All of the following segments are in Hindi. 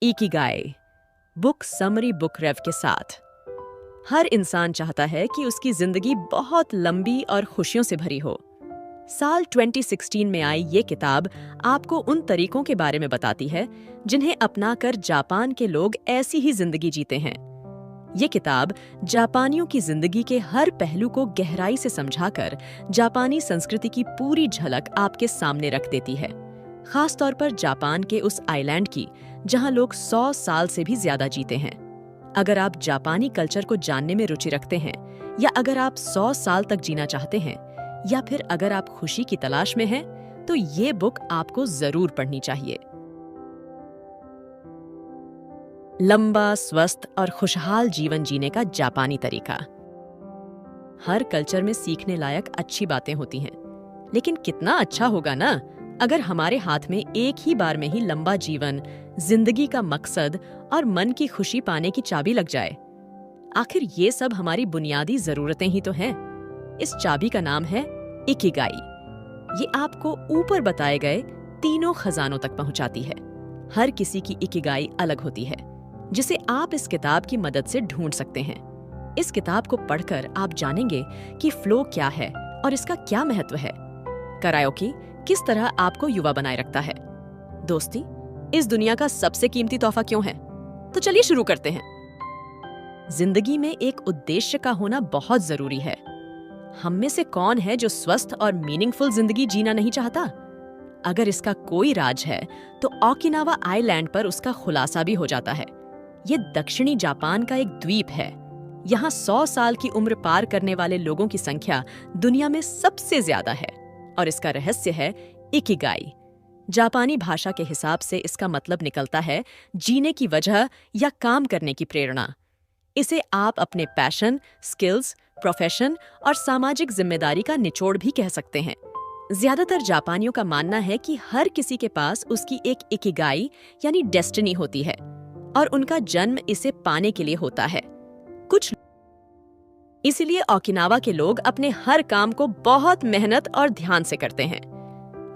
इकिगाई बुक समरी बुक रेव के साथ। हर इंसान चाहता है कि उसकी जिंदगी बहुत लंबी और खुशियों से भरी हो। साल 2016 में आई ये किताब आपको उन तरीकों के बारे में बताती है जिन्हें अपनाकर जापान के लोग ऐसी ही जिंदगी जीते हैं। ये किताब जापानियों की जिंदगी के हर पहलू को गहराई से समझाकर जापानी संस्कृति की पूरी झलक आपके सामने रख देती है, खास तौर पर जापान के उस आइलैंड की जहां लोग 100 साल से भी ज्यादा जीते हैं। अगर आप जापानी कल्चर को जानने में रुचि रखते हैं, या अगर आप 100 साल तक जीना चाहते हैं, या फिर अगर आप खुशी की तलाश में हैं, तो ये बुक आपको जरूर पढ़नी चाहिए। लंबा, स्वस्थ और खुशहाल जीवन जीने का जापानी तरीका। हर कल्चर में सीखने लायक अच्छी बातें होती हैं, लेकिन कितना अच्छा होगा ना अगर हमारे हाथ में एक ही बार में ही लंबा जीवन, जिंदगी का मकसद और मन की खुशी पाने की चाबी लग जाए। आखिर ये सब हमारी बुनियादी जरूरतें ही तो हैं। इस चाबी का नाम है इकिगाई। ये आपको ऊपर बताए गए तीनों खजानों तक पहुंचाती है। हर किसी की इकिगाई अलग होती है, जिसे आप इस किताब की मदद से ढूंढ सकते हैं। इस किताब को पढ़कर आप जानेंगे कि फ्लो क्या है और इसका क्या महत्व है। कराओके किस तरह आपको युवा बनाए रखता है। दोस्ती इस दुनिया का सबसे कीमती तोहफा क्यों है? तो चलिए शुरू करते हैं। जिंदगी में एक उद्देश्य का होना बहुत जरूरी है। हम में से कौन है जो स्वस्थ और मीनिंगफुल जिंदगी जीना नहीं चाहता? अगर इसका कोई राज है तो ओकिनावा आइलैंड पर उसका खुलासा भी हो जाता है। ये दक्षिणी जापान का एक द्वीप है। यहाँ 100 साल की उम्र पार करने वाले लोगों की संख्या दुनिया में सबसे ज्यादा है, और इसका रहस्य है इकिगाई। जापानी भाषा के हिसाब से इसका मतलब निकलता है जीने की वजह या काम करने की प्रेरणा। इसे आप अपने पैशन, स्किल्स, प्रोफेशन और सामाजिक जिम्मेदारी का निचोड़ भी कह सकते हैं। ज्यादातर जापानियों का मानना है कि हर किसी के पास उसकी एक इकिगाई यानी डेस्टिनी होती है, और उनका जन्म इसे पाने के लिए होता है। कुछ इसीलिए ओकिनावा के लोग अपने हर काम को बहुत मेहनत और ध्यान से करते हैं।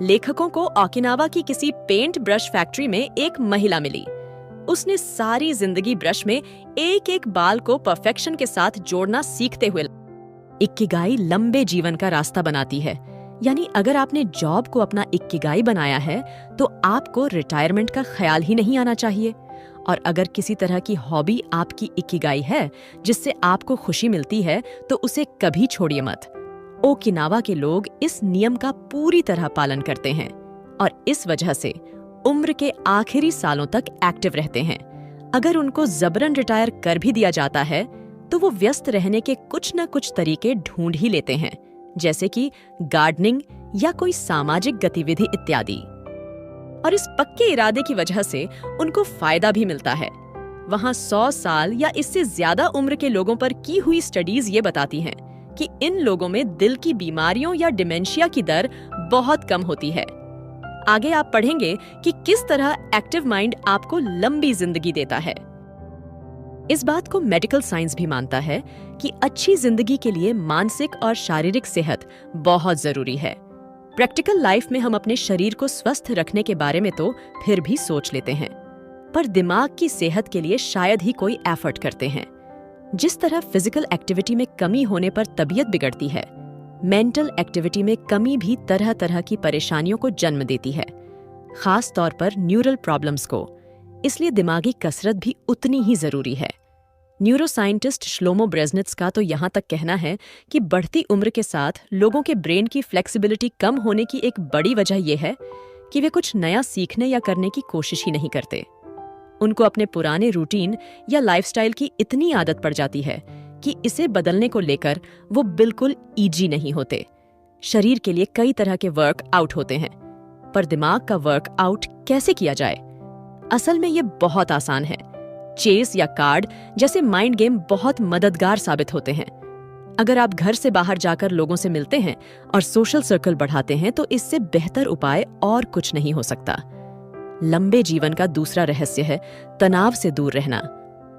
लेखकों को ओकिनावा की किसी पेंट ब्रश फैक्ट्री में एक महिला मिली। उसने सारी जिंदगी ब्रश में एक एक बाल को परफेक्शन के साथ जोड़ना सीखते हुए। इकिगाई लंबे जीवन का रास्ता बनाती है, यानी अगर आपने जॉब को अपना इकिगाई बनाया है तो आपको रिटायरमेंट का ख्याल ही नहीं आना चाहिए। और अगर किसी तरह की हॉबी आपकी इकिगाई है जिससे आपको खुशी मिलती है, तो उसे कभी छोड़िए मत। ओकिनावा के लोग इस नियम का पूरी तरह पालन करते हैं, और इस वजह से उम्र के आखिरी सालों तक एक्टिव रहते हैं। अगर उनको जबरन रिटायर कर भी दिया जाता है तो वो व्यस्त रहने के कुछ न कुछ तरीके ढूंढ ही लेते हैं, जैसे कि गार्डनिंग या कोई सामाजिक गतिविधि इत्यादि। और इस पक्के इरादे की वजह से उनको फायदा भी मिलता है। वहाँ 100 साल या इससे ज्यादा उम्र के लोगों पर की हुई स्टडीज ये बताती हैं कि इन लोगों में दिल की बीमारियों या डिमेंशिया की दर बहुत कम होती है। आगे आप पढ़ेंगे कि किस तरह एक्टिव माइंड आपको लंबी जिंदगी देता है। इस बात को मेडिकल साइंस भी मानता है कि अच्छी जिंदगी के लिए मानसिक और शारीरिक सेहत बहुत जरूरी है। प्रैक्टिकल लाइफ में हम अपने शरीर को स्वस्थ रखने के बारे में तो फिर भी सोच लेते हैं, पर दिमाग की सेहत के लिए शायद ही कोई एफर्ट करते हैं। जिस तरह फिजिकल एक्टिविटी में कमी होने पर तबीयत बिगड़ती है, मेंटल एक्टिविटी में कमी भी तरह तरह की परेशानियों को जन्म देती है, खास तौर पर न्यूरल प्रॉब्लम्स को। इसलिए दिमागी कसरत भी उतनी ही जरूरी है। न्यूरोसाइंटिस्ट श्लोमो ब्रेजनिट्स का तो यहाँ तक कहना है कि बढ़ती उम्र के साथ लोगों के ब्रेन की फ्लेक्सिबिलिटी कम होने की एक बड़ी वजह यह है कि वे कुछ नया सीखने या करने की कोशिश ही नहीं करते। उनको अपने पुराने रूटीन या लाइफस्टाइल की इतनी आदत पड़ जाती है कि इसे बदलने को लेकर वो बिल्कुल ईजी नहीं होते। शरीर के लिए कई तरह के वर्क आउट होते हैं, पर दिमाग का वर्क आउट कैसे किया जाए? असल में ये बहुत आसान है। चेस या कार्ड जैसे माइंड गेम बहुत मददगार साबित होते हैं। अगर आप घर से बाहर जाकर लोगों से मिलते हैं और सोशल सर्कल बढ़ाते हैं, तो इससे बेहतर उपाय और कुछ नहीं हो सकता। लंबे जीवन का दूसरा रहस्य है तनाव से दूर रहना।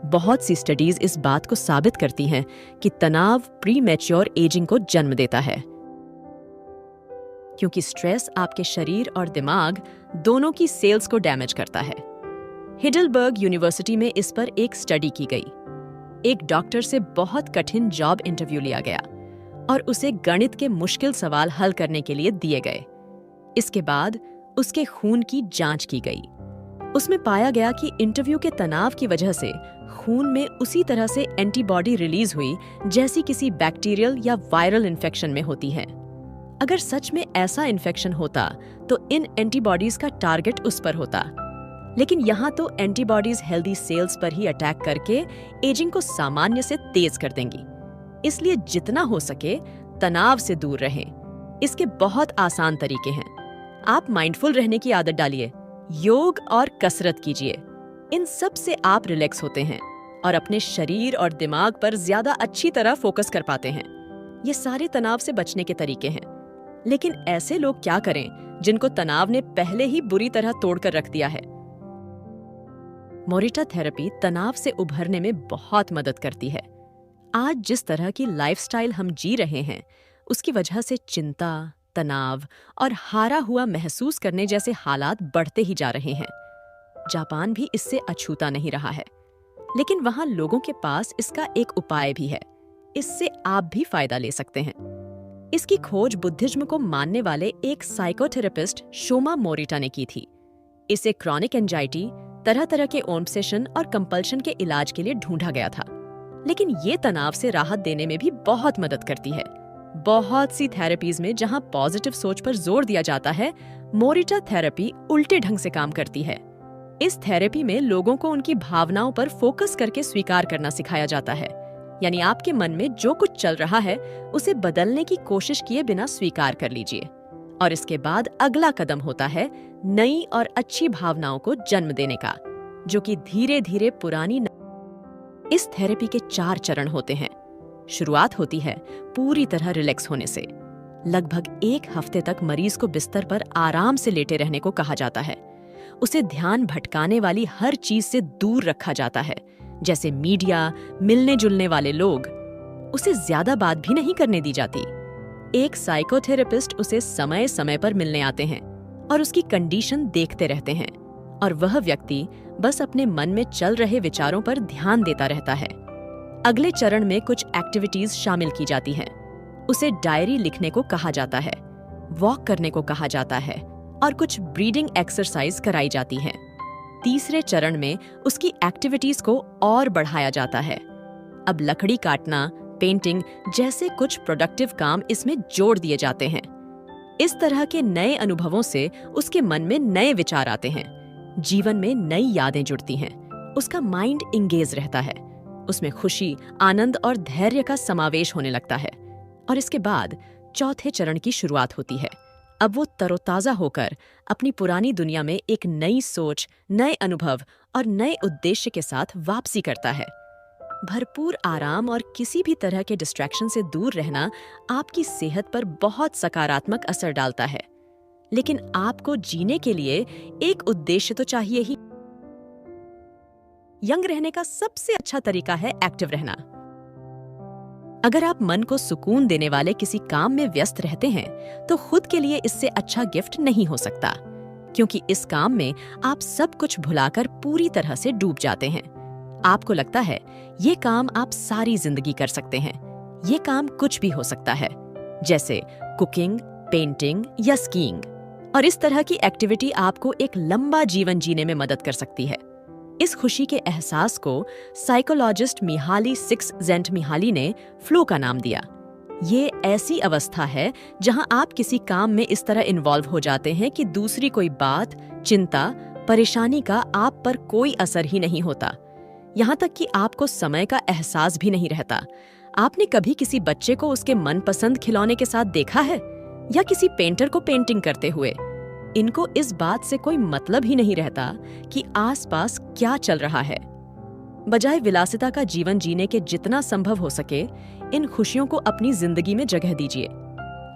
बहुत सी स्टडीज इस बात को साबित करती हैं कि तनाव प्री मैच्योर एजिंग को जन्म देता है, क्योंकि स्ट्रेस आपके शरीर और दिमाग दोनों की सेल्स को डैमेज करता है। हिडलबर्ग यूनिवर्सिटी में इस पर एक स्टडी की गई। एक डॉक्टर से बहुत कठिन जॉब इंटरव्यू लिया गया और उसे गणित के मुश्किल सवाल हल करने के लिए दिए गए। इसके बाद उसके खून की जांच की गई। उसमें पाया गया कि इंटरव्यू के तनाव की वजह से खून में उसी तरह से एंटीबॉडी रिलीज हुई जैसी किसी बैक्टीरियल या वायरल इन्फेक्शन में होती है। अगर सच में ऐसा इन्फेक्शन होता तो इन एंटीबॉडीज का टारगेट उस पर होता, लेकिन यहाँ तो एंटीबॉडीज हेल्दी सेल्स पर ही अटैक करके एजिंग को सामान्य से तेज कर देंगी। इसलिए जितना हो सके तनाव से दूर रहें। इसके बहुत आसान तरीके हैं। आप माइंडफुल रहने की आदत डालिए, योग और कसरत कीजिए। इन सब से आप रिलैक्स होते हैं और अपने शरीर और दिमाग पर ज्यादा अच्छी तरह फोकस कर पाते हैं। ये सारे तनाव से बचने के तरीके हैं। लेकिन ऐसे लोग क्या करें जिनको तनाव ने पहले ही बुरी तरह तोड़कर रख दिया है? मोरिटा थेरेपी तनाव से उभरने में बहुत मदद करती है। आज जिस तरह की लाइफस्टाइल हम जी रहे हैं, उसकी वजह से चिंता, तनाव और हारा हुआ महसूस करने जैसे हालात बढ़ते ही जा रहे हैं। जापान भी इससे अछूता नहीं रहा है, लेकिन वहां लोगों के पास इसका एक उपाय भी है। इससे आप भी फायदा ले सकते हैं। इसकी खोज बुद्धिज्म को मानने वाले एक साइकोथेरेपिस्ट शोमा मोरिटा ने की थी। इसे क्रॉनिक एंजाइटी, तरह तरह के ऑब्सेशन और कंपल्शन के इलाज के लिए ढूंढा गया था, लेकिन ये तनाव से राहत देने में भी बहुत मदद करती है। बहुत सी थेरेपीज में जहां पॉजिटिव सोच पर जोर दिया जाता है, मोरिटा थेरेपी उल्टे ढंग से काम करती है। इस थेरेपी में लोगों को उनकी भावनाओं पर फोकस करके स्वीकार करना सिखाया जाता है। यानी आपके मन में जो कुछ चल रहा है उसे बदलने की कोशिश किए बिना स्वीकार कर लीजिए, और इसके बाद अगला कदम होता है नई और अच्छी भावनाओं को जन्म देने का, जो कि धीरे धीरे पुरानी। इस थेरेपी के 4 चरण होते हैं। शुरुआत होती है पूरी तरह रिलैक्स होने से। लगभग 1 हफ्ते तक मरीज को बिस्तर पर आराम से लेटे रहने को कहा जाता है। उसे ध्यान भटकाने वाली हर चीज से दूर रखा जाता है, जैसे मीडिया, मिलने जुलने वाले लोग। उसे ज्यादा बात भी नहीं करने दी जाती। एक साइकोथेरेपिस्ट उसे समय समय पर मिलने आते हैं और उसकी कंडीशन देखते रहते हैं, और वह व्यक्ति बस अपने मन में चल रहे विचारों पर ध्यान देता रहता है। अगले चरण में कुछ एक्टिविटीज शामिल की जाती हैं। उसे डायरी लिखने को कहा जाता है, वॉक करने को कहा जाता है और कुछ ब्रीदिंग एक्सरसाइज कराई जाती हैं। तीसरे चरण में उसकी एक्टिविटीज को और बढ़ाया जाता है। अब लकड़ी काटना, पेंटिंग जैसे कुछ प्रोडक्टिव काम इसमें जोड़ दिए जाते हैं। इस तरह के नए अनुभवों से उसके मन में नए विचार आते हैं, जीवन में नई यादें जुड़ती हैं, उसका माइंड इंगेज रहता है, उसमें खुशी, आनंद और धैर्य का समावेश होने लगता है। और इसके बाद चौथे चरण की शुरुआत होती है। अब वो तरोताजा होकर अपनी पुरानी दुनिया में एक नई सोच, नए अनुभव और नए उद्देश्य के साथ वापसी करता है। भरपूर आराम और किसी भी तरह के डिस्ट्रैक्शन से दूर रहना आपकी सेहत पर बहुत सकारात्मक असर डालता है। लेकिन आपको जीने के लिए एक उद्देश्य तो चाहिए ही। यंग रहने का सबसे अच्छा तरीका है एक्टिव रहना। अगर आप मन को सुकून देने वाले किसी काम में व्यस्त रहते हैं, तो खुद के लिए इससे अच्छा गिफ्ट नहीं हो सकता, क्योंकि इस काम में आप सब कुछ भुलाकर पूरी तरह से डूब जाते हैं। आपको लगता है ये काम आप सारी जिंदगी कर सकते हैं। ये काम कुछ भी हो सकता है, जैसे कुकिंग, पेंटिंग या स्कीइंग। और इस तरह की एक्टिविटी आपको एक लंबा जीवन जीने में मदद कर सकती है। इस खुशी के एहसास को साइकोलॉजिस्ट मिहाली सिक्स-जेंट-मिहाली ने फ्लो का नाम दिया। ये ऐसी अवस्था है जहां आप किसी काम में इस तरह इन्वॉल्व हो जाते हैं कि दूसरी कोई बात, चिंता, परेशानी का आप पर कोई असर ही नहीं होता। यहाँ तक कि आपको समय का एहसास भी नहीं रहता। आपने कभी किसी बच्चे को उसके मनपसंद खिलौने के साथ देखा है, या किसी पेंटर को पेंटिंग करते हुए? इनको इस बात से कोई मतलब ही नहीं रहता कि आसपास क्या चल रहा है। बजाय विलासिता का जीवन जीने के जितना संभव हो सके, इन खुशियों को अपनी जिंदगी में जगह दीजिए।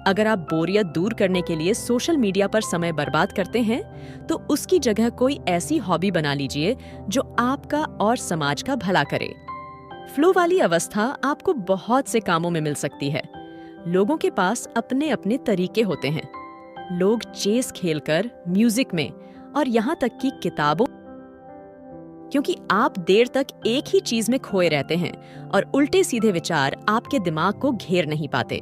अगर आप बोरियत दूर करने के लिए सोशल मीडिया पर समय बर्बाद करते हैं, तो उसकी जगह कोई ऐसी हॉबी बना लीजिए जो आपका और समाज का भला करे। फ्लो वाली अवस्था आपको बहुत से कामों में मिल सकती है। लोगों के पास अपने अपने तरीके होते हैं। लोग चेस खेलकर, म्यूजिक में और यहाँ तक कि किताबों क्योंकि आप देर तक एक ही चीज में खोए रहते हैं और उल्टे सीधे विचार आपके दिमाग को घेर नहीं पाते।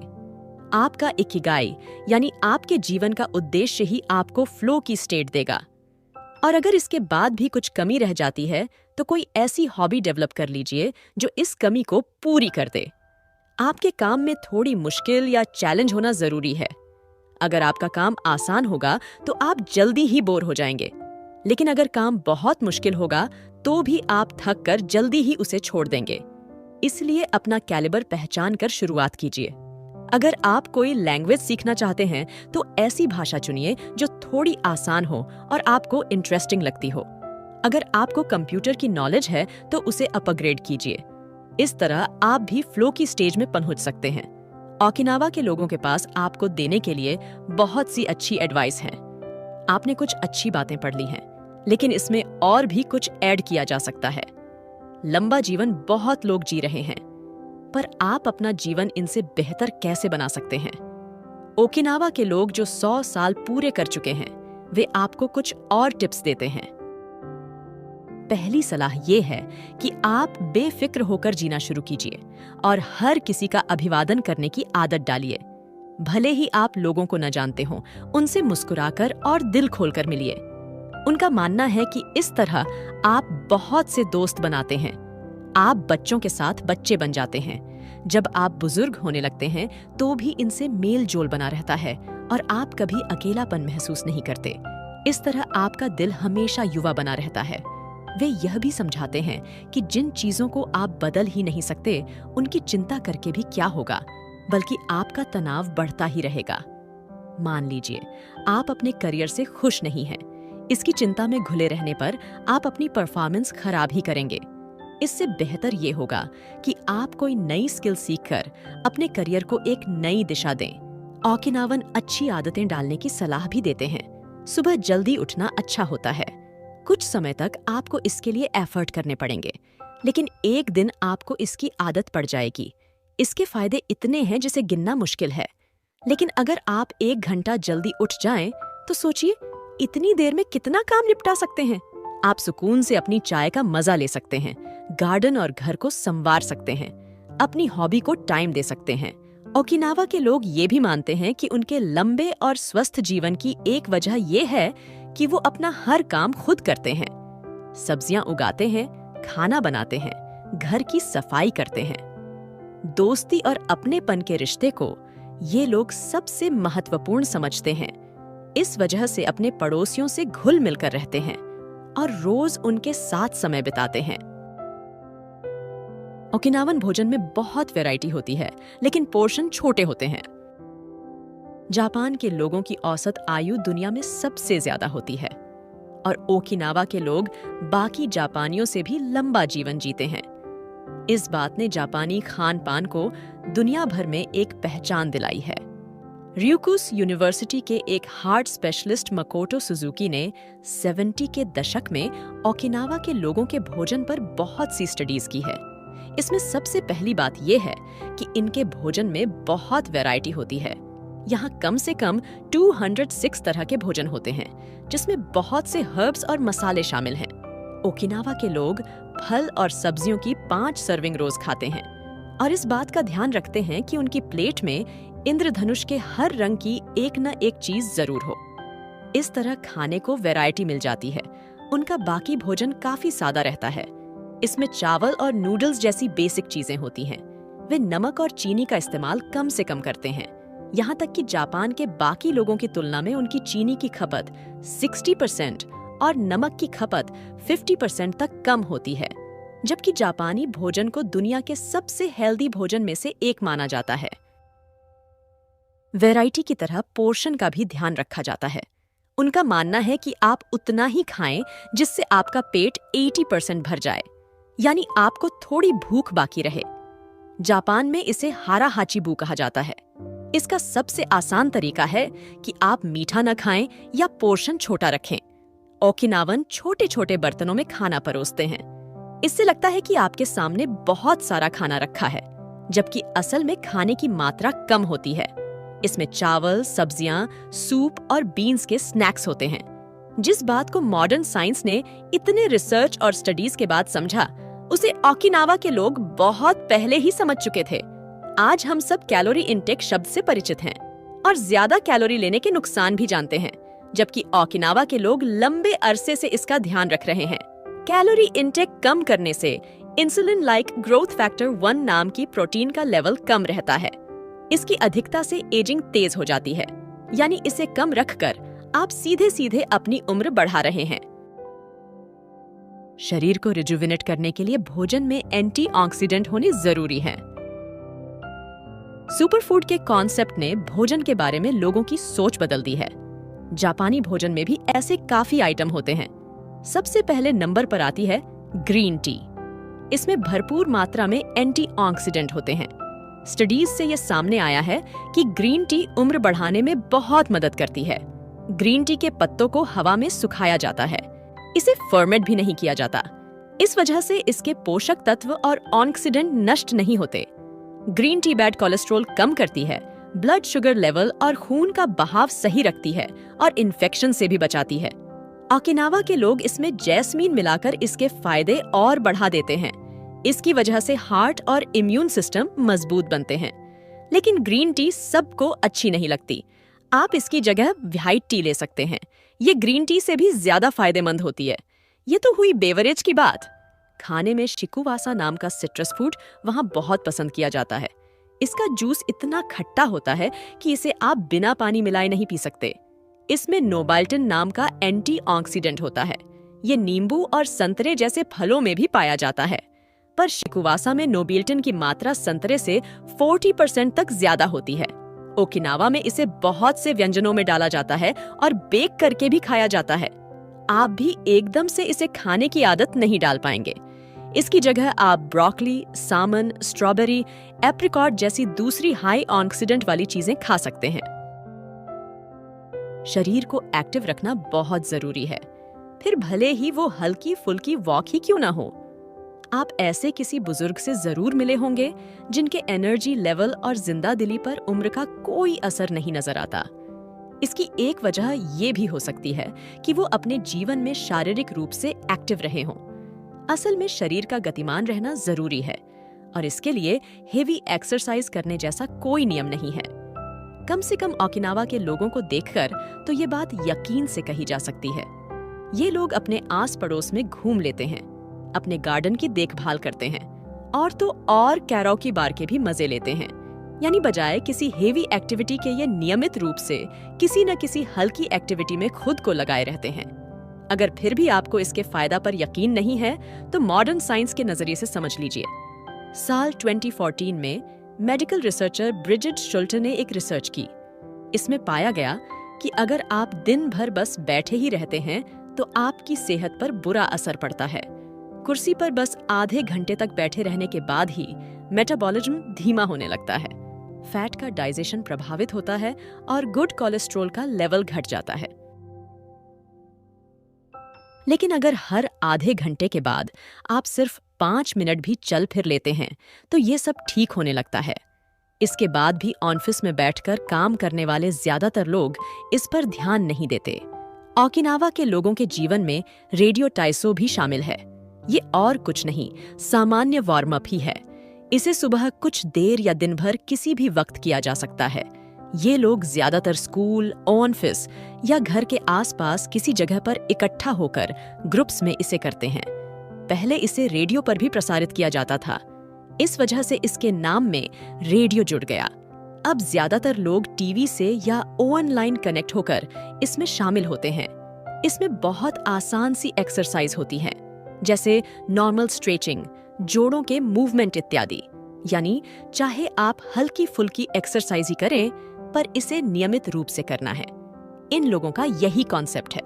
आपका इकिगाई यानी आपके जीवन का उद्देश्य ही आपको फ्लो की स्टेट देगा। और अगर इसके बाद भी कुछ कमी रह जाती है तो कोई ऐसी हॉबी डेवलप कर लीजिए जो इस कमी को पूरी कर दे। आपके काम में थोड़ी मुश्किल या चैलेंज होना जरूरी है। अगर आपका काम आसान होगा तो आप जल्दी ही बोर हो जाएंगे, लेकिन अगर काम बहुत मुश्किल होगा तो भी आप थक कर जल्दी ही उसे छोड़ देंगे। इसलिए अपना कैलिबर पहचान कर शुरुआत कीजिए। अगर आप कोई लैंग्वेज सीखना चाहते हैं तो ऐसी भाषा चुनिए जो थोड़ी आसान हो और आपको इंटरेस्टिंग लगती हो। अगर आपको कंप्यूटर की नॉलेज है तो उसे अपग्रेड कीजिए। इस तरह आप भी फ्लो की स्टेज में पहुंच सकते हैं। ओकिनावा के लोगों के पास आपको देने के लिए बहुत सी अच्छी एडवाइस है। आपने कुछ अच्छी बातें पढ़ ली हैं, लेकिन इसमें और भी कुछ ऐड किया जा सकता है। लंबा जीवन बहुत लोग जी रहे हैं, पर आप अपना जीवन इनसे बेहतर कैसे बना सकते हैं? ओकिनावा के लोग जो 100 साल पूरे कर चुके हैं, वे आपको कुछ और टिप्स देते हैं। पहली सलाह ये है कि आप बेफिक्र होकर जीना शुरू कीजिए और हर किसी का अभिवादन करने की आदत डालिए। भले ही आप लोगों को न जानते हों, उनसे मुस्कुराकर और दिल खोलकर मिलिए। उनका मानना है कि इस तरह आप बहुत से दोस्त बनाते हैं। आप बच्चों के साथ बच्चे बन जाते हैं। जब आप बुजुर्ग होने लगते हैं तो भी इनसे मेल जोल बना रहता है और आप कभी अकेलापन महसूस नहीं करते। इस तरह आपका दिल हमेशा युवा बना रहता है। वे यह भी समझाते हैं कि जिन चीजों को आप बदल ही नहीं सकते, उनकी चिंता करके भी क्या होगा, बल्कि आपका तनाव बढ़ता ही रहेगा। मान लीजिए आप अपने करियर से खुश नहीं हैं। इसकी चिंता में घुले रहने पर आप अपनी परफॉर्मेंस खराब ही करेंगे। इससे बेहतर ये होगा कि आप कोई नई स्किल सीखकर अपने करियर को एक नई दिशा दें। ओकिनावन अच्छी आदतें डालने की सलाह भी देते हैं। सुबह जल्दी उठना अच्छा होता है। कुछ समय तक आपको इसके लिए एफर्ट करने पड़ेंगे, लेकिन एक दिन आपको इसकी आदत पड़ जाएगी। इसके फायदे इतने हैं जिसे गिनना मुश्किल है। लेकिन अगर आप 1 घंटा जल्दी उठ जाएं, तो सोचिए इतनी देर में कितना काम निपटा सकते हैं। आप सुकून से अपनी चाय का मजा ले सकते हैं, गार्डन और घर को संवार सकते हैं, अपनी हॉबी को टाइम दे सकते हैं। ओकिनावा के लोग ये भी मानते हैं कि उनके लंबे और स्वस्थ जीवन की एक वजह ये है कि वो अपना हर काम खुद करते हैं। सब्जियां उगाते हैं, खाना बनाते हैं, घर की सफाई करते हैं। दोस्ती और अपनेपन के रिश्ते को ये लोग सबसे महत्वपूर्ण समझते हैं। इस वजह से अपने पड़ोसियों से घुल मिलकर रहते हैं और रोज उनके साथ समय बिताते हैं। ओकिनावन भोजन में बहुत वैरायटी होती है, लेकिन पोर्शन छोटे होते हैं। जापान के लोगों की औसत आयु दुनिया में सबसे ज्यादा होती है और ओकिनावा के लोग बाकी जापानियों से भी लंबा जीवन जीते हैं। इस बात ने जापानी खान पान को दुनिया भर में एक पहचान दिलाई है। ryukyus यूनिवर्सिटी के एक हार्ट स्पेशलिस्ट मकोटो सुजुकी ने 70 के दशक में ओकिनावा के लोगों के भोजन पर बहुत सी स्टडीज की है। इसमें सबसे पहली बात यह है कि इनके भोजन में बहुत वैरायटी होती है। यहाँ कम से कम 206 तरह के भोजन होते हैं, जिसमें बहुत से हर्ब्स और मसाले शामिल हैं। ओकिनावा के लोग फल और सब्जियों की 5 सर्विंग रोज खाते हैं और इस बात का ध्यान रखते हैं कि उनकी प्लेट में इंद्रधनुष के हर रंग की एक न एक चीज जरूर हो। इस तरह खाने को वैरायटी मिल जाती है। उनका बाकी भोजन काफी सादा रहता है। इसमें चावल और नूडल्स जैसी बेसिक चीजें होती हैं। वे नमक और चीनी का इस्तेमाल कम से कम करते हैं। यहाँ तक कि जापान के बाकी लोगों की तुलना में उनकी चीनी की खपत 60% और नमक की खपत 50% तक कम होती है, जबकि जापानी भोजन को दुनिया के सबसे हेल्दी भोजन में से एक माना जाता है। वैरायटी की तरह पोर्शन का भी ध्यान रखा जाता है। उनका मानना है कि आप उतना ही खाएं जिससे आपका पेट 80% भर जाए, यानी आपको थोड़ी भूख बाकी रहे। जापान में इसे हारा हाचीबू कहा जाता है। इसका सबसे आसान तरीका है कि आप मीठा न खाएं या पोर्शन छोटा रखें। ओकिनावन छोटे छोटे बर्तनों में खाना परोसते हैं। इससे लगता है कि आपके सामने बहुत सारा खाना रखा है, जबकि असल में खाने की मात्रा कम होती है। इसमें चावल, सब्जियां, सूप और बीन्स के स्नैक्स होते हैं। जिस बात को मॉडर्न साइंस ने इतने रिसर्च और स्टडीज के बाद समझा, उसे ओकिनावा के लोग बहुत पहले ही समझ चुके थे। आज हम सब कैलोरी इनटेक शब्द से परिचित हैं और ज्यादा कैलोरी लेने के नुकसान भी जानते हैं, जबकि ओकिनावा के लोग लंबे अरसे से इसका ध्यान रख रहे हैं। कैलोरी इनटेक कम करने से इंसुलिन लाइक ग्रोथ फैक्टर 1 नाम की प्रोटीन का लेवल कम रहता है। इसकी अधिकता से एजिंग तेज हो जाती है, यानी इसे कम रखकर आप सीधे सीधे अपनी उम्र बढ़ा रहे हैं। शरीर को रिजुविनेट करने के लिए भोजन में एंटीऑक्सीडेंट होने जरूरी हैं। सुपरफूड के कॉन्सेप्ट ने भोजन के बारे में लोगों की सोच बदल दी है। जापानी भोजन में भी ऐसे काफी आइटम होते हैं। सबसे पहले नंबर पर आती है ग्रीन टी। इसमें भरपूर मात्रा में एंटीऑक्सीडेंट होते हैं। स्टडीज से यह सामने आया है कि ग्रीन टी उम्र बढ़ाने में बहुत मदद करती है। ग्रीन टी के पत्तों को हवा में सुखाया जाता है। इसे फर्मेंट भी नहीं किया जाता। इस वजह से इसके पोषक तत्व और ऑक्सीडेंट नष्ट नहीं होते। ग्रीन टी बैड कोलेस्ट्रॉल कम करती है, ब्लड शुगर लेवल और खून का बहाव सही रखती है और इन्फेक्शन से भी बचाती है। ओकिनावा के लोग इसमें जैस्मीन मिलाकर इसके फायदे और बढ़ा देते हैं। इसकी वजह से हार्ट और इम्यून सिस्टम मजबूत बनते हैं। लेकिन ग्रीन टी सबको अच्छी नहीं लगती। आप इसकी जगह व्हाइट टी ले सकते हैं। ये ग्रीन टी से भी ज्यादा फायदेमंद होती है। ये तो हुई बेवरेज की बात। खाने में शिकुवासा नाम का सिट्रस फ्रूट वहाँ बहुत पसंद किया जाता है। इसका जूस इतना खट्टा होता है कि इसे आप बिना पानी मिलाए नहीं पी सकते। इसमें नोबाल्टन नाम का एंटीऑक्सीडेंट होता है। ये नींबू और संतरे जैसे फलों में भी पाया जाता है, पर शिकुवासा में नोबिल्टन की मात्रा संतरे से 40% तक ज्यादा होती है। ओकिनावा में इसे बहुत से व्यंजनों में डाला जाता है और बेक करके भी खाया जाता है। आप भी एकदम से इसे खाने की आदत नहीं डाल पाएंगे। इसकी जगह आप ब्रोकली, सामन, स्ट्रॉबेरी, एप्रिकॉट जैसी दूसरी हाई ऑक्सीडेंट वाली चीजें खा सकते हैं। शरीर को एक्टिव रखना बहुत जरूरी है, फिर भले ही वो हल्की फुल्की वॉक ही क्यों ना हो। आप ऐसे किसी बुजुर्ग से जरूर मिले होंगे जिनके एनर्जी लेवल और जिंदा दिली पर उम्र का कोई असर नहीं नजर आता। इसकी एक वजह ये भी हो सकती है कि वो अपने जीवन में शारीरिक रूप से एक्टिव रहे हों। असल में शरीर का गतिमान रहना जरूरी है और इसके लिए हेवी एक्सरसाइज करने जैसा कोई नियम नहीं है। कम से कम ओकिनावा के लोगों को देखकर तो ये बात यकीन से कही जा सकती है। ये लोग अपने आस पड़ोस में घूम लेते हैं, अपने गार्डन की देखभाल करते हैं और तो और कैरोकी बार के भी मजे लेते हैं। यानी बजाय किसी हेवी एक्टिविटी के ये नियमित रूप से किसी न किसी हल्की एक्टिविटी में खुद को लगाए रहते हैं। अगर फिर भी आपको इसके फायदा पर यकीन नहीं है तो मॉडर्न साइंस के नजरिए से समझ लीजिए। साल 2014 में मेडिकल रिसर्चर ब्रिजिट शुल्टर ने एक रिसर्च की। इसमें पाया गया कि अगर आप दिन भर बस बैठे ही रहते हैं तो आपकी सेहत पर बुरा असर पड़ता है। कुर्सी पर बस आधे घंटे तक बैठे रहने के बाद ही मेटाबॉलिज्म धीमा होने लगता है, फैट का डाइजेशन प्रभावित होता है और गुड कोलेस्ट्रॉल का लेवल घट जाता है। लेकिन अगर हर आधे घंटे के बाद आप सिर्फ 5 मिनट भी चल फिर लेते हैं तो ये सब ठीक होने लगता है। इसके बाद भी ऑफिस में बैठकर काम करने वाले ज्यादातर लोग इस पर ध्यान नहीं देते। ओकिनावा के लोगों के जीवन में रेडियो टाइसो भी शामिल है। ये और कुछ नहीं, सामान्य वार्म अप ही है। इसे सुबह कुछ देर या दिन भर किसी भी वक्त किया जा सकता है। ये लोग ज्यादातर स्कूल, ऑफिस या घर के आसपास किसी जगह पर इकट्ठा होकर ग्रुप्स में इसे करते हैं। पहले इसे रेडियो पर भी प्रसारित किया जाता था। इस वजह से इसके नाम में रेडियो जुड़ गया। अब ज्यादातर लोग टीवी से या ऑनलाइन कनेक्ट होकर इसमें शामिल होते हैं। इसमें बहुत आसान सी एक्सरसाइज होती है, जैसे नॉर्मल स्ट्रेचिंग, जोड़ों के मूवमेंट इत्यादि। यानी चाहे आप हल्की फुल्की एक्सरसाइज ही करें, पर इसे नियमित रूप से करना है। इन लोगों का यही कॉन्सेप्ट है।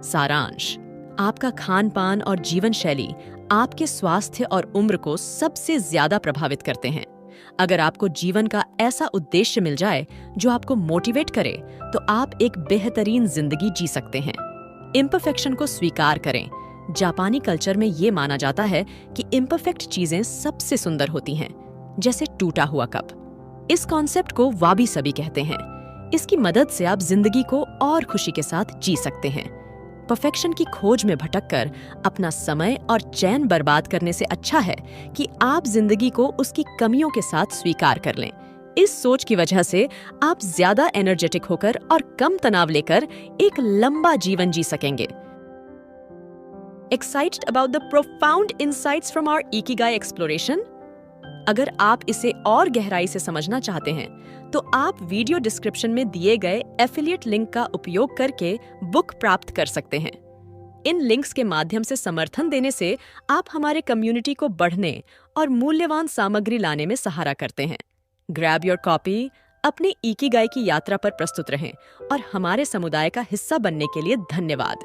सारांश, आपका खान पान और जीवन शैली आपके स्वास्थ्य और उम्र को सबसे ज्यादा प्रभावित करते हैं। अगर आपको जीवन का ऐसा उद्देश्य मिल जाए जो आपको मोटिवेट करे, तो आप एक बेहतरीन जिंदगी जी सकते हैं। इम्परफेक्शन को स्वीकार करें। जापानी कल्चर में ये माना जाता है कि इम्परफेक्ट चीजें सबसे सुंदर होती हैं, जैसे टूटा हुआ कप। इस कॉन्सेप्ट को वाबी सबी कहते हैं। इसकी मदद से आप जिंदगी को और खुशी के साथ जी सकते हैं। परफेक्शन की खोज में भटककर अपना समय और चैन बर्बाद करने से अच्छा है कि आप जिंदगी को उसकी कमियों के साथ स्वीकार कर लें। इस सोच की वजह से आप ज्यादा एनर्जेटिक होकर और कम तनाव लेकर एक लंबा जीवन जी सकेंगे। Excited about the profound insights from our Ikigai exploration? अगर आप इसे और गहराई से समझना चाहते हैं तो आप वीडियो डिस्क्रिप्शन में दिए गए एफिलिएट लिंक का उपयोग करके बुक प्राप्त कर सकते हैं। इन लिंक्स के माध्यम से समर्थन देने से आप हमारे कम्युनिटी को बढ़ने और मूल्यवान सामग्री लाने में सहारा करते हैं। ग्रैब योर कॉपी, अपने इकिगाई की यात्रा पर प्रस्तुत रहें और हमारे समुदाय का हिस्सा बनने के लिए धन्यवाद।